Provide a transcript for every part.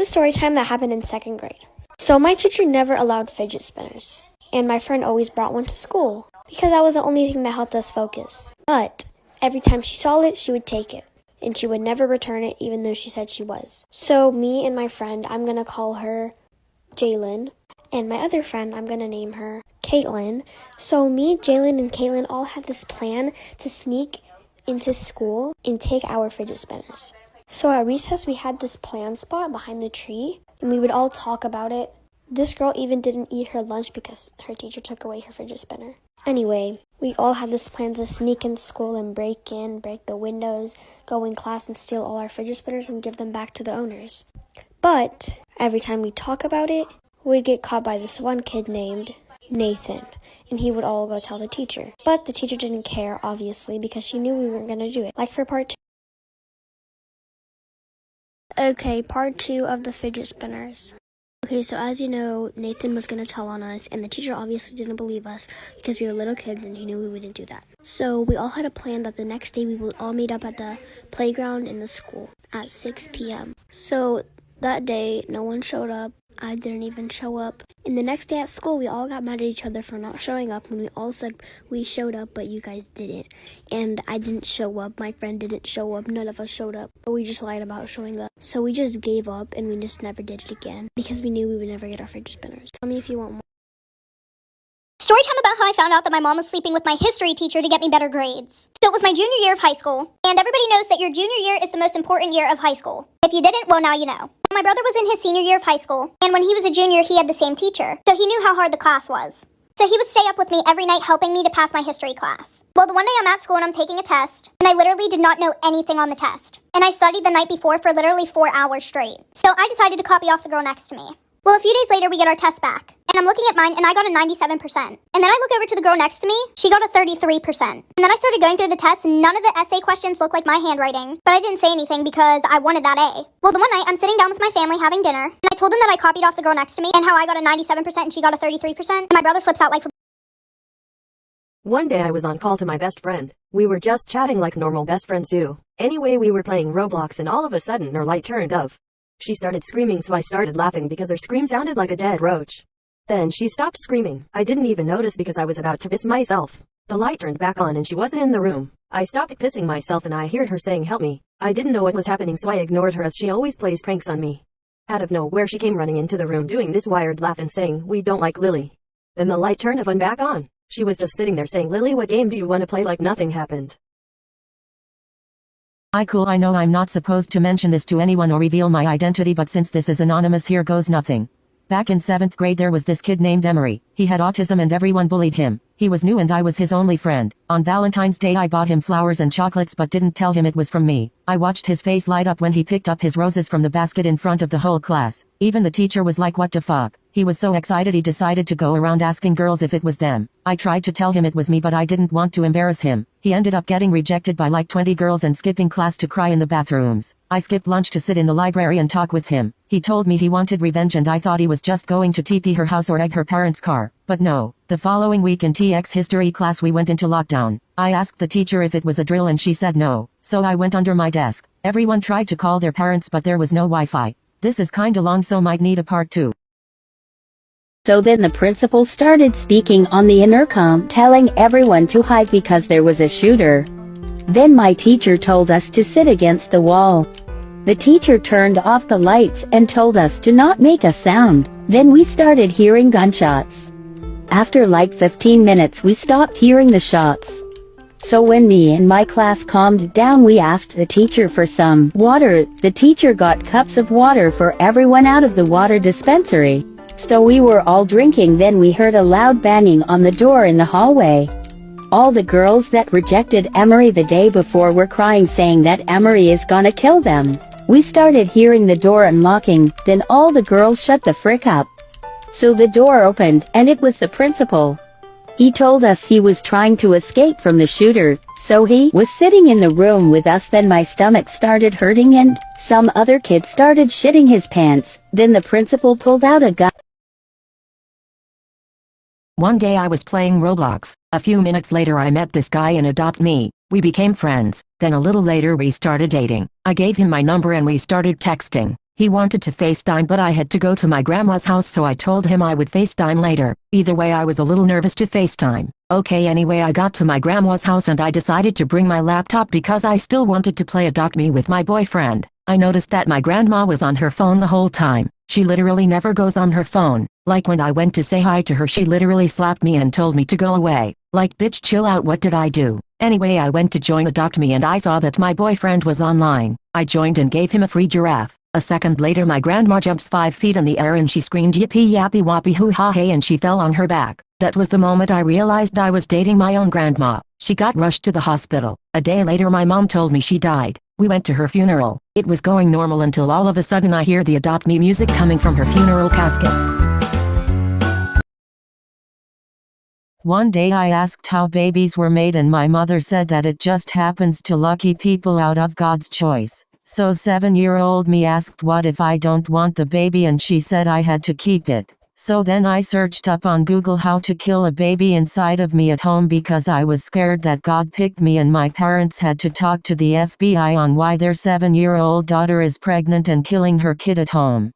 was a story time that happened in 2nd grade. So my teacher never allowed fidget spinners, and my friend always brought one to school because that was the only thing that helped us focus. But every time she saw it, she would take it, and she would never return it even though she said she was. So me and my friend, I'm gonna call her Jalen, and my other friend, I'm gonna name her Caitlin. So me, Jalen, and Caitlin all had this plan to sneak into school and take our fidget spinners. So at recess, we had this plan spot behind the tree, and we would all talk about it. This girl even didn't eat her lunch because her teacher took away her fidget spinner. Anyway, we all had this plan to sneak into school and break the windows, go in class and steal all our fidget spinners and give them back to the owners. But every time we talk about it, we'd get caught by this one kid named Nathan, and he would all go tell the teacher. But the teacher didn't care, obviously, because she knew we weren't going to do it. Like for part 2. Okay, part 2 of the fidget spinners. Okay, so as you know, Nathan was going to tell on us, and the teacher obviously didn't believe us because we were little kids and he knew we wouldn't do that. So we all had a plan that the next day we would all meet up at the playground in the school at 6 p.m. So that day, no one showed up. I didn't even show up. And the next day at school, we all got mad at each other for not showing up, and we all said we showed up, but you guys didn't. And I didn't show up. My friend didn't show up. None of us showed up. But we just lied about showing up. So we just gave up, and we just never did it again because we knew we would never get our fidget spinners. Tell me if you want more. Story time about how I found out that my mom was sleeping with my history teacher to get me better grades. So it was my junior year of high school, and everybody knows that your junior year is the most important year of high school. If you didn't, well, now you know. My brother was in his senior year of high school, and when he was a junior, he had the same teacher, so he knew how hard the class was. So he would stay up with me every night helping me to pass my history class. Well, the one day I'm at school and I'm taking a test, and I literally did not know anything on the test. And I studied the night before for literally 4 hours straight. So I decided to copy off the girl next to me. Well, a few days later, we get our test back, and I'm looking at mine, and I got a 97%. And then I look over to the girl next to me, she got a 33%. And then I started going through the test, and none of the essay questions looked like my handwriting, but I didn't say anything because I wanted that A. Well, the one night, I'm sitting down with my family having dinner, and I told them that I copied off the girl next to me, and how I got a 97% and she got a 33%, and my brother flips out like... One day I was on call to my best friend. We were just chatting like normal best friends do. Anyway, we were playing Roblox, and all of a sudden, her light turned off. She started screaming, so I started laughing because her scream sounded like a dead roach. Then she stopped screaming. I didn't even notice because I was about to piss myself. The light turned back on and she wasn't in the room. I stopped pissing myself and I heard her saying help me. I didn't know what was happening, so I ignored her as she always plays pranks on me. Out of nowhere she came running into the room doing this wired laugh and saying, "We don't like Lily." Then the light turned off and back on. She was just sitting there saying, "Lily, what game do you want to play?" like nothing happened. Cool, I know I'm not supposed to mention this to anyone or reveal my identity, but since this is anonymous, here goes nothing. Back in 7th grade there was this kid named Emery. He had autism and everyone bullied him. He was new and I was his only friend. On Valentine's Day I bought him flowers and chocolates but didn't tell him it was from me. I watched his face light up when he picked up his roses from the basket in front of the whole class. Even the teacher was like, "What the fuck?" He was so excited he decided to go around asking girls if it was them. I tried to tell him it was me, but I didn't want to embarrass him. He ended up getting rejected by like 20 girls and skipping class to cry in the bathrooms. I skipped lunch to sit in the library and talk with him. He told me he wanted revenge and I thought he was just going to TP her house or egg her parents' car. But no. The following week in TX history class we went into lockdown. I asked the teacher if it was a drill and she said no. So I went under my desk. Everyone tried to call their parents but there was no Wi-Fi. This is kinda long, so might need a part 2. So then the principal started speaking on the intercom, telling everyone to hide because there was a shooter. Then my teacher told us to sit against the wall. The teacher turned off the lights and told us to not make a sound. Then we started hearing gunshots. After like 15 minutes we stopped hearing the shots. So when me and my class calmed down, we asked the teacher for some water. The teacher got cups of water for everyone out of the water dispensary. So we were all drinking. Then we heard a loud banging on the door in the hallway. All the girls that rejected Emery the day before were crying, saying that Emery is gonna kill them. We started hearing the door unlocking, then all the girls shut the frick up. So the door opened, and it was the principal. He told us he was trying to escape from the shooter, so he was sitting in the room with us. Then my stomach started hurting and some other kid started shitting his pants. Then the principal pulled out a gun. One day I was playing Roblox. A few minutes later I met this guy and adopted me. We became friends. Then a little later we started dating. I gave him my number and we started texting. He wanted to FaceTime, but I had to go to my grandma's house, so I told him I would FaceTime later. Either way, I was a little nervous to FaceTime. Okay, anyway, I got to my grandma's house and I decided to bring my laptop because I still wanted to play Adopt Me with my boyfriend. I noticed that my grandma was on her phone the whole time. She literally never goes on her phone. Like when I went to say hi to her, she literally slapped me and told me to go away. Like, bitch, chill out, what did I do? Anyway, I went to join Adopt Me and I saw that my boyfriend was online. I joined and gave him a free giraffe. A second later, my grandma jumps 5 feet in the air and she screamed yippee yappy wappy hoo ha hey, and she fell on her back. That was the moment I realized I was dating my own grandma. She got rushed to the hospital. A day later, my mom told me she died. We went to her funeral. It was going normal until all of a sudden I hear the Adopt Me music coming from her funeral casket. One day I asked how babies were made and my mother said that it just happens to lucky people out of God's choice. So 7-year-old me asked what if I don't want the baby, and she said I had to keep it. So then I searched up on Google how to kill a baby inside of me at home because I was scared that God picked me and my parents had to talk to the FBI on why their 7-year-old daughter is pregnant and killing her kid at home.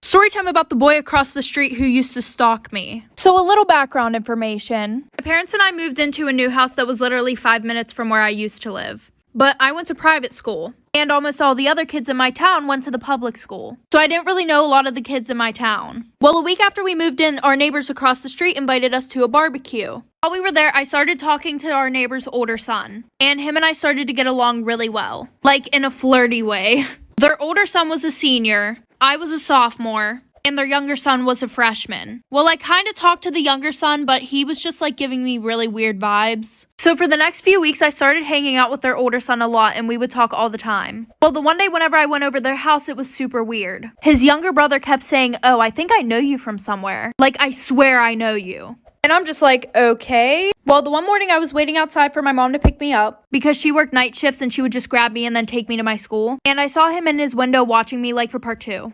Storytime about the boy across the street who used to stalk me. So a little background information. My parents and I moved into a new house that was literally 5 minutes from where I used to live. But I went to private school, and almost all the other kids in my town went to the public school. So I didn't really know a lot of the kids in my town. Well, a week after we moved in, our neighbors across the street invited us to a barbecue. While we were there, I started talking to our neighbor's older son, and him and I started to get along really well. Like, in a flirty way. Their older son was a senior, I was a sophomore, and their younger son was a freshman. Well, I kind of talked to the younger son, but he was just like giving me really weird vibes. So for the next few weeks, I started hanging out with their older son a lot, and we would talk all the time. Well, the one day whenever I went over their house, it was super weird. His younger brother kept saying, "Oh, I think I know you from somewhere. Like, I swear I know you." And I'm just like, okay. Well, the one morning I was waiting outside for my mom to pick me up because she worked night shifts and she would just grab me and then take me to my school. And I saw him in his window watching me, like, for part 2.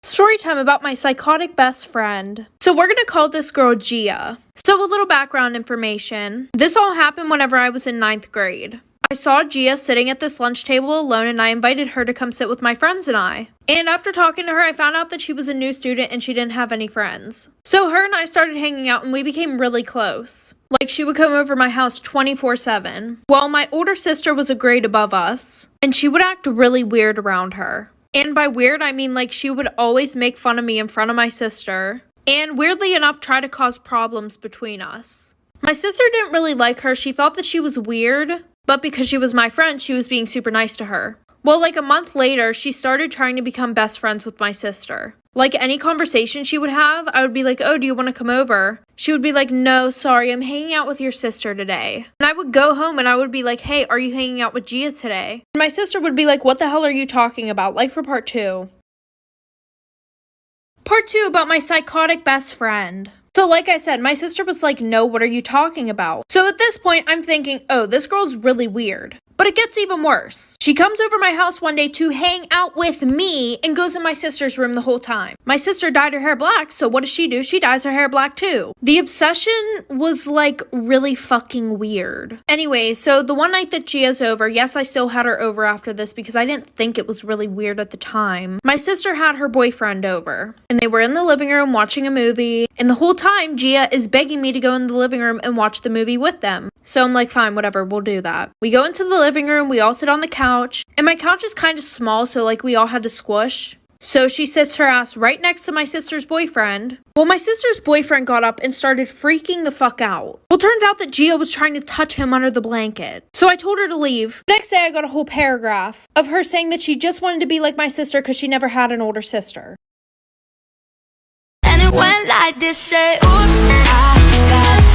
Storytime about my psychotic best friend. So we're gonna call this girl Gia. So a little background information. This all happened whenever I was in 9th grade. I saw Gia sitting at this lunch table alone and I invited her to come sit with my friends and I. And after talking to her, I found out that she was a new student and she didn't have any friends. So her and I started hanging out and we became really close. Like, she would come over my house 24/7. Well, my older sister was a grade above us and she would act really weird around her. And by weird, I mean, like, she would always make fun of me in front of my sister. And weirdly enough, try to cause problems between us. My sister didn't really like her. She thought that she was weird. But because she was my friend, she was being super nice to her. Well, like a month later, she started trying to become best friends with my sister. Like, any conversation she would have, I would be like, "Oh, do you want to come over?" She would be like, "No, sorry, I'm hanging out with your sister today." And I would go home and I would be like, "Hey, are you hanging out with Gia today?" And my sister would be like, "What the hell are you talking about?" Like, for part 2. Part 2 about my psychotic best friend. So like I said, my sister was like, "No, what are you talking about?" So at this point, I'm thinking, oh, this girl's really weird. But it gets even worse. She comes over my house one day to hang out with me and goes in my sister's room the whole time. My sister dyed her hair black, so what does she do? She dyes her hair black too. The obsession was like really fucking weird. Anyway, so the one night that Gia's over, yes, I still had her over after this because I didn't think it was really weird at the time. My sister had her boyfriend over and they were in the living room watching a movie, and the whole time Gia is begging me to go in the living room and watch the movie with them. So I'm like, fine, whatever, we'll do that. We go into the living room, we all sit on the couch, and my couch is kind of small, so like we all had to squish. So she sits her ass right next to my sister's boyfriend. Well, my sister's boyfriend got up and started freaking the fuck out. Well, turns out that Gia was trying to touch him under the blanket. So I told her to leave. Next day, I got a whole paragraph of her saying that she just wanted to be like my sister because she never had an older sister. And it went like this, say, oops, I got